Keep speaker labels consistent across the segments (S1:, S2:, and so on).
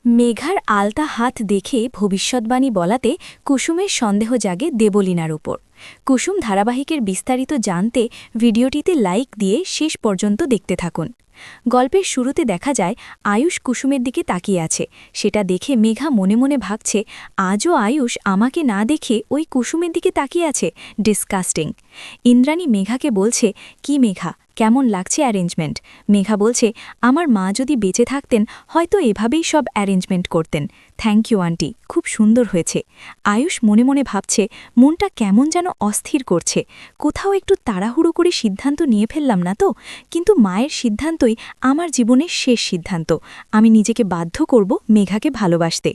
S1: মেঘার আলতা হাত দেখে ভবিষ্যৎবাণী বলাতে কুসুমের সন্দেহ জাগে দেবলীনার উপর। কুসুম ধারাবাহিকের বিস্তারিত জানতে ভিডিওটিতে লাইক দিয়ে শেষ পর্যন্ত দেখতে থাকুন। গল্পের শুরুতে দেখা যায় আয়ুষ কুসুমের দিকে তাকিয়ে আছে। সেটা দেখে মেঘা মনে মনে ভাবছে, আজও আয়ুষ আমাকে না দেখে ওই কুসুমের দিকে তাকিয়ে আছে। ডিসকাস্টিং। ইন্দ্রাণী মেঘাকে বলছে, কি মেঘা, কেমন লাগছে অ্যারেঞ্জমেন্ট? মেঘা বলছে, আমার মা যদি বেঁচে থাকতেন হয়তো এভাবেই সব অ্যারেঞ্জমেন্ট করতেন। থ্যাংক ইউ আন্টি, খুব সুন্দর হয়েছে। আয়ুষ মনে মনে ভাবছে, মনটা কেমন যেন অস্থির করছে। কোথাও একটু তাড়াহুড়ো করে সিদ্ধান্ত নিয়ে ফেললাম না তো? কিন্তু মায়ের সিদ্ধান্তই আমার জীবনের শেষ সিদ্ধান্ত। আমি নিজেকে বাধ্য করব মেঘাকে ভালোবাসতে।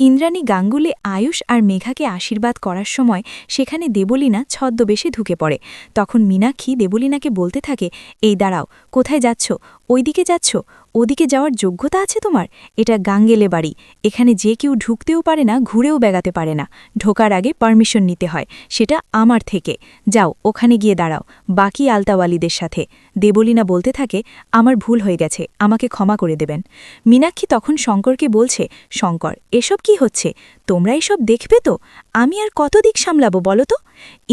S1: ইন্দ্রাণী গাঙ্গুলি আয়ুষ আর মেঘাকে আশীর্বাদ করার সময় সেখানে দেবলীনা ছদ্মবেশে ঢুকে পড়ে। তখন মীনাক্ষী দেবলীনাকে বলতে থাকে, এই দাঁড়াও, কোথায় যাচ্ছ? ওইদিকে যাচ্ছ? ওদিকে যাওয়ার যোগ্যতা আছে তোমার? এটা গাঙ্গেলে বাড়ি, এখানে যে কেউ ঢুকতেও পারে না, ঘুরেও বেগাতে পারে না। ঢোকার আগে পারমিশন নিতে হয়, সেটা আমার থেকে। যাও, ওখানে গিয়ে দাঁড়াও বাকি আলতাওয়ালিদের সাথে। দেবলীনা বলতে থাকে, আমার ভুল হয়ে গেছে, আমাকে ক্ষমা করে দেবেন। মীনাক্ষী তখন শঙ্করকে বলছে, শঙ্কর, এসব কি হচ্ছে? তোমরা এসব দেখবে তো? আমি আর কত দিক সামলাবো বলো তো?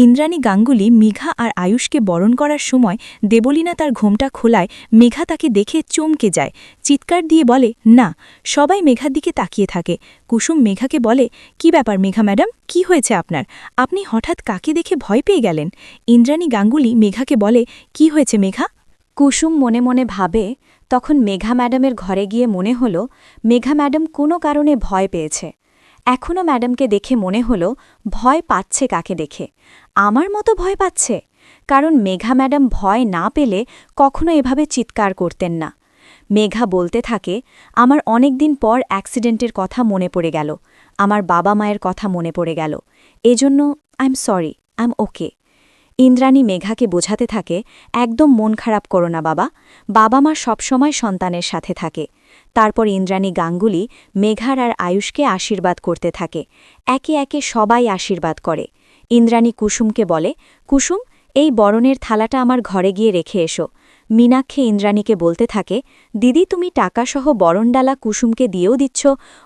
S1: ইন্দ্রাণী গাঙ্গুলি মেঘা আর আয়ুষকে বরণ করার সময় দেবলীনা তার ঘোমটা খোলায় মেঘা তাকে দেখে চমকে যায়। চিৎকার দিয়ে বলে, না। সবাই মেঘার দিকে তাকিয়ে থাকে। কুসুম মেঘাকে বলে, কি ব্যাপার মেঘা ম্যাডাম, কি হয়েছে আপনার? আপনি হঠাৎ কাকে দেখে ভয় পেয়ে গেলেন? ইন্দ্রাণী গাঙ্গুলি মেঘাকে বলে, কি হয়েছে মেঘা? কুসুম মনে মনে ভাবে। তখন মেঘা ম্যাডামের ঘরে গিয়ে মনে হল মেঘা ম্যাডাম কোনো কারণে ভয় পেয়েছে। এখনও ম্যাডামকে দেখে মনে হল ভয় পাচ্ছে কাকে দেখে? আমার মতো ভয় পাচ্ছে। কারণ মেঘা ম্যাডাম ভয় না পেলে কখনো এভাবে চিৎকার করতেন না। মেঘা বলতে থাকে, আমার অনেক দিন পর অ্যাক্সিডেন্টের কথা মনে পড়ে গেল, আমার বাবা মায়ের কথা মনে পড়ে গেল। এজন্য I'm sorry, I'm okay. Indrani মেঘাকে বোঝাতে থাকে, একদম মন খারাপ করো না বাবা, বাবা মা সবসময় সন্তানের সাথে থাকে। তারপর ইন্দ্রাণী গাঙ্গুলি মেঘার আর আয়ুষকে আশীর্বাদ করতে থাকে। একে একে সবাই আশীর্বাদ করে। ইন্দ্রাণী কুসুমকে বলে, কুসুম, এই বরণের থালাটা আমার ঘরে গিয়ে রেখে এসো। মীনাক্ষী ইন্দ্রাণীকে বলতে থাকে, দিদি তুমি টাকাসহ বরণডালা কুসুমকে দিয়েও দিচ্ছ,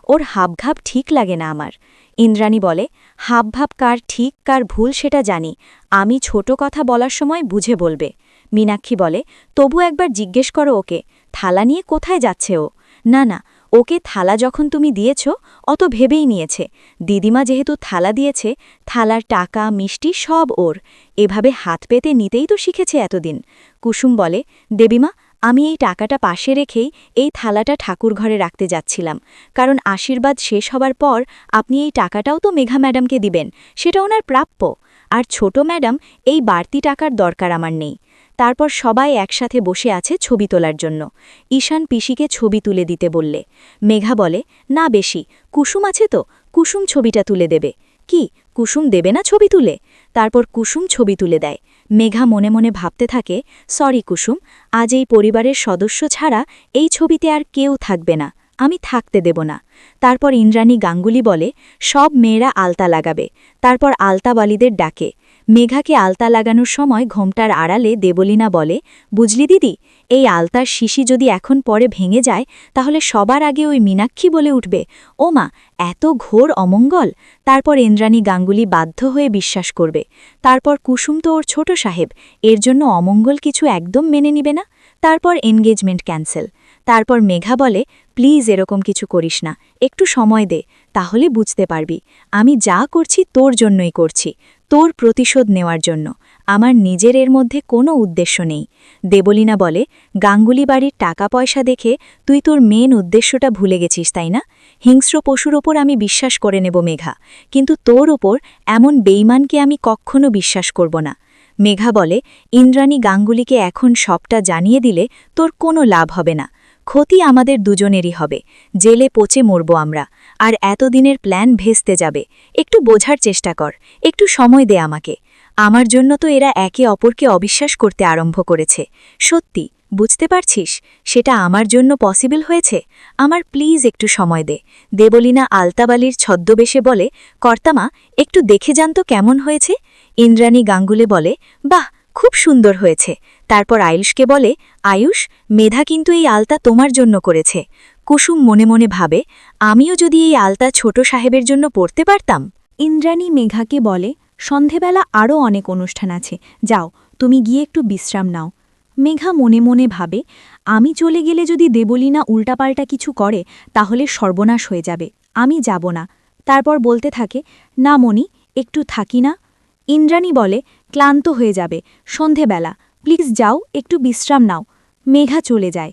S1: ওর হাবভাব ঠিক লাগে না আমার। ইন্দ্রাণী বলে, হাবভাব কার ঠিক কার ভুল সেটা জানি, আমি ছোট কথা বলার সময় বুঝে বলবে। মীনাক্ষী বলে, তবু একবার জিজ্ঞেস করো ওকে, থালা নিয়ে কোথায় যাচ্ছে ও? না না, ওকে থালা যখন তুমি দিয়েছ অত ভেবেই নিয়েছে। দিদিমা যেহেতু থালা দিয়েছে, থালার টাকা মিষ্টি সব ওর। এভাবে হাত পেতে নিতেই তো শিখেছে এতদিন। কুসুম বলে, দেবীমা, আমি এই টাকাটা পাশে রেখেই এই থালাটা ঠাকুর ঘরে রাখতে যাচ্ছিলাম, কারণ আশীর্বাদ শেষ হবার পর আপনি এই টাকাটাও তো মেঘা ম্যাডামকে দিবেন, সেটা ওনার প্রাপ্য। আর ছোট ম্যাডাম, এই বাড়তি টাকার দরকার আমার নেই। তারপর সবাই একসাথে বসে আছে ছবি তোলার জন্য। ঈশান পিসিকে ছবি তুলে দিতে বললে। মেঘা বলে, না বেশি, কুসুম আছে তো, কুসুম ছবিটা তুলে দেবে। কি, কুসুম দেবে না ছবি তুলে? তারপর কুসুম ছবি তুলে দেয়। মেঘা মনে মনে ভাবতে থাকে, সরি কুসুম, আজ এই পরিবারের সদস্য ছাড়া এই ছবিতে আর কেউ থাকবে না, আমি থাকতে দেব না। তারপর ইন্দ্রাণী গাঙ্গুলি বলে, সব মেয়েরা আলতা লাগাবে। তারপর আলতাবালিদের ডাকে। মেঘাকে আলতা লাগানোর সময় ঘোমটার আড়ালে দেবলীনা বলে, বুঝলি দিদি, এই আলতার শিশি যদি এখন পরে ভেঙে যায় তাহলে সবার আগে ওই মীনাক্ষী বলে উঠবে, ও মা, এত ঘোর অমঙ্গল। তারপর ইন্দ্রাণী গাঙ্গুলি বাধ্য হয়ে বিশ্বাস করবে। তারপর কুসুম তো ওর ছোট সাহেব, এর জন্য অমঙ্গল কিছু একদম মেনে নিবে না। তারপর এনগেজমেন্ট ক্যান্সেল। তারপর মেঘা বলে, প্লিজ এরকম কিছু করিস না, একটু সময় দে, তাহলে বুঝতে পারবি আমি যা করছি তোর জন্যই করছি, তোর প্রতিশোধ নেওয়ার জন্য, আমার নিজের এর মধ্যে কোনো উদ্দেশ্য নেই। দেবলীনা বলে, গাঙ্গুলি বাড়ির টাকা পয়সা দেখে তুই তোর মেন উদ্দেশ্যটা ভুলে গেছিস তাই না? হিংস্র পশুর ওপর আমি বিশ্বাস করে নেব মেঘা, কিন্তু তোর ওপর এমন বেইমানকে আমি কখনো বিশ্বাস করব না। মেঘা বলে, ইন্দ্রাণী গাঙ্গুলিকে এখন সবটা জানিয়ে দিলে তোর কোনো লাভ হবে না, ক্ষতি আমাদের দুজনেরই হবে, জেলে পচে মরব আমরা, আর এতদিনের প্ল্যান ভেস্তে যাবে। একটু বোঝার চেষ্টা কর, একটু সময় দে আমাকে। আমার জন্য তো এরা একে অপরকে অবিশ্বাস করতে আরম্ভ করেছে। সত্যি, বুঝতে পারছিস সেটা আমার জন্য পসিবল হয়েছে? আমার প্লিজ একটু সময় দে। দেবলীনা আলতাবালির ছদ্মবেশে বলে, কর্তামা, একটু দেখে যান তো কেমন হয়েছে। ইন্দ্রাণী গাঙ্গুলি বলে, বাহ, খুব সুন্দর হয়েছে। তারপর আয়ুষকে বলে, আয়ুষ, মেধা কিন্তু এই আলতা তোমার জন্য করেছে। কুসুম মনে মনে ভাবে, আমিও যদি এই আলতা ছোট সাহেবের জন্য পড়তে পারতাম। ইন্দ্রাণী মেঘাকে বলে, সন্ধেবেলা আরও অনেক অনুষ্ঠান আছে, যাও তুমি গিয়ে একটু বিশ্রাম নাও। মেঘা মনে মনে ভাবে, আমি চলে গেলে যদি দেবলীনা উল্টাপাল্টা কিছু করে তাহলে সর্বনাশ হয়ে যাবে, আমি যাব না। তারপর বলতে থাকে, না মণি, একটু থাকি না। ইন্দ্রাণী বলে, ক্লান্ত হয়ে যাবে, সন্ধেবেলা, প্লিজ যাও একটু বিশ্রাম নাও। মেঘা চলে যায়।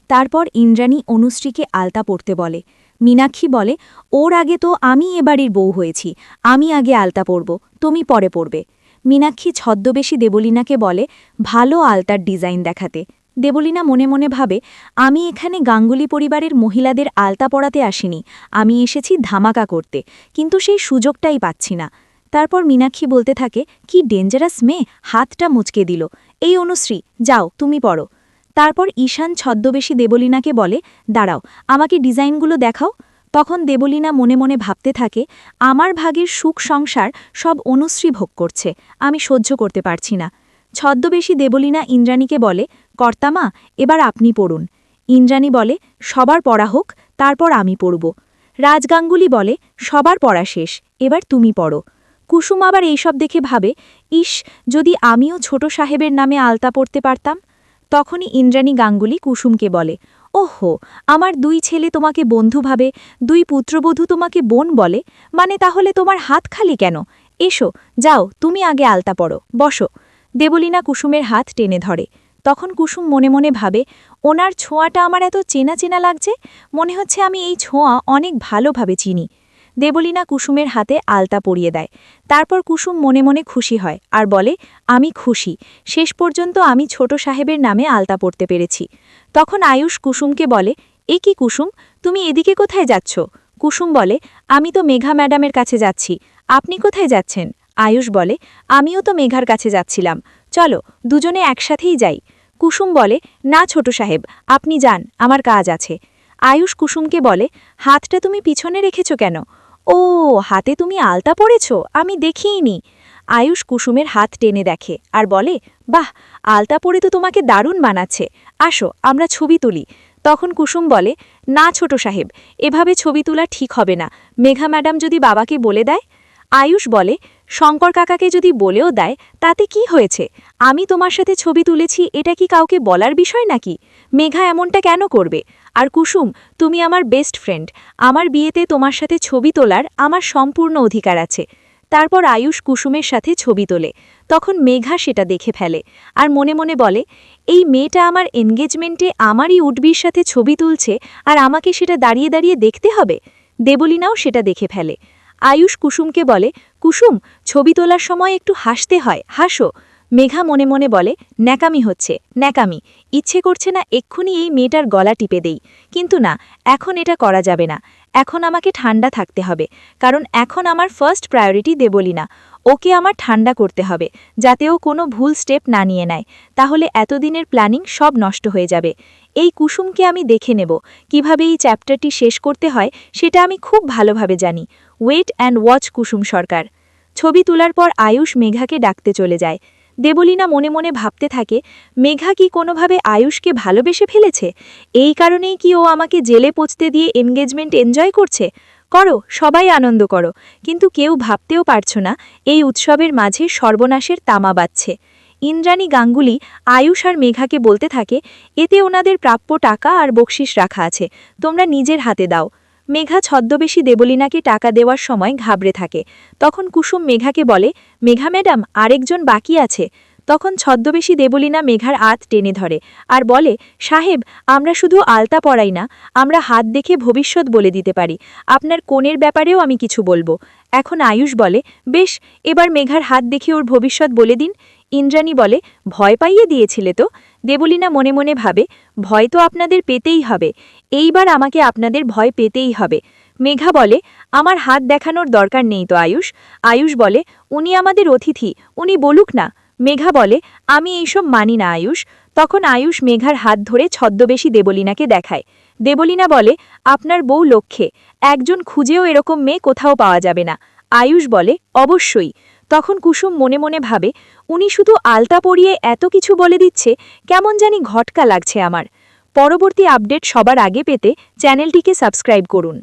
S1: তারপর ইন্দ্রাণী অনুশ্রীকে আলতা পড়তে বলে। মীনাক্ষী বলে, ওর আগে তো আমি এ বাড়ির বউ হয়েছি, আমি আগে আলতা পরব, তুমি পরে পড়বে। মীনাক্ষী ছদ্মবেশী দেবলীনাকে বলে, ভালো আলতার ডিজাইন দেখাতে। দেবলীনা মনে মনে ভাবে, আমি এখানে গাঙ্গুলি পরিবারের মহিলাদের আলতা পরাতে আসিনি, আমি এসেছি ধামাকা করতে, কিন্তু সেই সুযোগটাই পাচ্ছি না। তারপর মীনাক্ষী বলতে থাকে, কি ডেঞ্জারাস মেয়ে, হাতটা মুচকে দিল। এই অনুশ্রী, যাও তুমি পড়ো। তারপর ঈশান ছদ্মবেশী দেবলীনাকে বলে, দাঁড়াও, আমাকে ডিজাইনগুলো দেখাও। তখন দেবলীনা মনে মনে ভাবতে থাকে, আমার ভাগের সুখ সংসার সব অনুশ্রী ভোগ করছে, আমি সহ্য করতে পারছি না। ছদ্মবেশী দেবলীনা ইন্দ্রাণীকে বলে, কর্তামা, এবার আপনি পড়ুন। ইন্দ্রাণী বলে, সবার পড়া হোক, তারপর আমি পড়ব। রাজগাঙ্গুলি বলে, সবার পড়া শেষ, এবার তুমি পড়ো। কুসুম আবার এইসব দেখে ভাবে, ইস, যদি আমিও ছোট সাহেবের নামে আলতা পড়তে পারতাম। তখনই ইন্দ্রাণী গাঙ্গুলি কুসুমকে বলে, ওহো, আমার দুই ছেলে তোমাকে বন্ধু ভাবে, দুই পুত্রবধূ তোমাকে বোন বলে, মানে তাহলে তোমার হাত খালি কেন? এসো, যাও তুমি আগে আলতা পড়ো, বসো। দেবলীনা কুসুমের হাত টেনে ধরে। তখন কুসুম মনে মনে ভাবে, ওনার ছোঁয়াটা আমার এত চেনা চেনা লাগছে, মনে হচ্ছে আমি এই ছোঁয়া অনেক ভালোভাবে চিনি। দেবলীনা কুসুমের হাতে আলতা পরিয়ে দেয়। তারপর কুসুম মনে মনে খুশি হয় আর বলে, আমি খুশি, শেষ পর্যন্ত আমি ছোট সাহেবের নামে আলতা পড়তে পেরেছি। তখন আয়ুষ কুসুমকে বলে, এ কি কুসুম, তুমি এদিকে কোথায় যাচ্ছ? কুসুম বলে, আমি তো মেঘা ম্যাডামের কাছে যাচ্ছি, আপনি কোথায় যাচ্ছেন? আয়ুষ বলে, আমিও তো মেঘার কাছে যাচ্ছিলাম, চলো দুজনে একসাথেই যাই। কুসুম বলে, না ছোট সাহেব, আপনি যান, আমার কাজ আছে। আয়ুষ কুসুমকে বলে, হাতটা তুমি পিছনে রেখেছ কেন? ও, হাতে তুমি আলতা পড়েছ, আমি দেখিইনি। আয়ুষ কুসুমের হাত টেনে দেখে আর বলে, বাহ, আলতা পরে তো তোমাকে দারুণ বানাচ্ছে, আসো আমরা ছবি তুলি। তখন কুসুম বলে, না ছোট সাহেব, এভাবে ছবি তোলা ঠিক হবে না, মেঘা ম্যাডাম যদি বাবাকে বলে দেয়। আয়ুষ বলে, শঙ্কর কাকাকে যদি বলেও দেয় তাতে কি হয়েছে, আমি তোমার সাথে ছবি তুলেছি, এটা কি কাউকে বলার বিষয় নাকি? মেঘা এমনটা কেন করবে? আর কুসুম, তুমি আমার বেস্ট ফ্রেন্ড, আমার বিয়েতে তোমার সাথে ছবি তোলার আমার সম্পূর্ণ অধিকার আছে। তারপর আয়ুষ কুসুমের সাথে ছবি তোলে। তখন মেঘা সেটা দেখে ফেলে আর মনে মনে বলে, এই মেয়েটা আমার এনগেজমেন্টে আমারই উডবির সাথে ছবি তুলছে আর আমাকে সেটা দাঁড়িয়ে দাঁড়িয়ে দেখতে হবে। দেবলীনাও সেটা দেখে ফেলে। আয়ুষ কুসুমকে বলে, কুসুম, ছবি তোলার সময় একটু হাসতে হয়, হাসো। মেঘা মনে মনে বলে, ন্যাকামি হচ্ছে, ন্যাকামি, ইচ্ছে করছে না এক্ষুনি এই মেয়েটার গলা টিপে দেই, কিন্তু না, এখন এটা করা যাবে না, এখন আমাকে ঠান্ডা থাকতে হবে, কারণ এখন আমার ফার্স্ট প্রায়োরিটি দেবলীনা, ওকে আমার ঠান্ডা করতে হবে, যাতে ও কোনো ভুল স্টেপ না নিয়ে নেয়, তাহলে এতদিনের প্ল্যানিং সব নষ্ট হয়ে যাবে। এই কুসুমকে আমি দেখে নেব, কিভাবে এই চ্যাপ্টারটি শেষ করতে হয় সেটা আমি খুব ভালোভাবে জানি। ওয়েট অ্যান্ড ওয়াচ কুসুম সরকার। ছবি তোলার পর আয়ুষ মেঘাকে ডাকতে চলে যায়। দেবলীনা মনে মনে ভাবতে থাকে, মেঘা কি কোনোভাবে আয়ুষকে ভালোবেসে ফেলেছে? এই কারণেই কি ও আমাকে জেলে পৌঁছতে দিয়ে এনগেজমেন্ট এনজয় করছে? করো, সবাই আনন্দ করো, কিন্তু কেউ ভাবতেও পারছ না এই উৎসবের মাঝে সর্বনাশের তামা বাজছে। ইন্দ্রাণী গাঙ্গুলি আয়ুষ আর মেঘাকে বলতে থাকে, এতে ওনাদের প্রাপ্য টাকা আর বকশিস রাখা আছে, তোমরা নিজের হাতে দাও। মেঘা ছদ্মবেশী দেবলীনাকে টাকা দেওয়ার সময় ঘাবড়ে থাকে। তখন কুসুম মেঘাকে বলে, মেঘা ম্যাডাম, আরেকজন বাকি আছে। তখন ছদ্মবেশী দেবলীনা মেঘার হাত টেনে ধরে আর বলে, সাহেব, আমরা শুধু আলতা পরাই না, আমরা হাত দেখে ভবিষ্যৎ বলে দিতে পারি, আপনার কোণের ব্যাপারেও আমি কিছু বলবো। এখন আয়ুষ বলে, বেশ, এবার মেঘার হাত দেখে ওর ভবিষ্যৎ বলে দিন। ইন্দ্রাণী বলে, ভয় পাইয়ে দিয়েছিলে তো? দেবলীনা মনে মনে ভাবে, ভয় তো আপনাদের পেতেই হবে, এইবার আমাকে আপনাদের ভয় পেতেই হবে। মেঘা বলে, আমার হাত দেখানোর দরকার নেই তো আয়ুষ। আয়ুষ বলে, উনি আমাদের অতিথি, উনি বলুক না। মেঘা বলে, আমি এইসব মানি না আয়ুষ। তখন আয়ুষ মেঘার হাত ধরে ছদ্মবেশী দেবলীনাকে দেখায়। দেবলীনা বলে, আপনার বউ লক্ষ্যে, একজন খুঁজেও এরকম মেয়ে কোথাও পাওয়া যাবে না। আয়ুষ বলে, অবশ্যই। তখন কুসুম মনে মনে ভাবে, উনি শুধু আলতা পরিয়ে এত কিছু বলে দিচ্ছে, কেমন জানি ঘটকা লাগছে আমার। পরবর্তী আপডেট সবার আগে পেতে চ্যানেলটিকে সাবস্ক্রাইব করুন।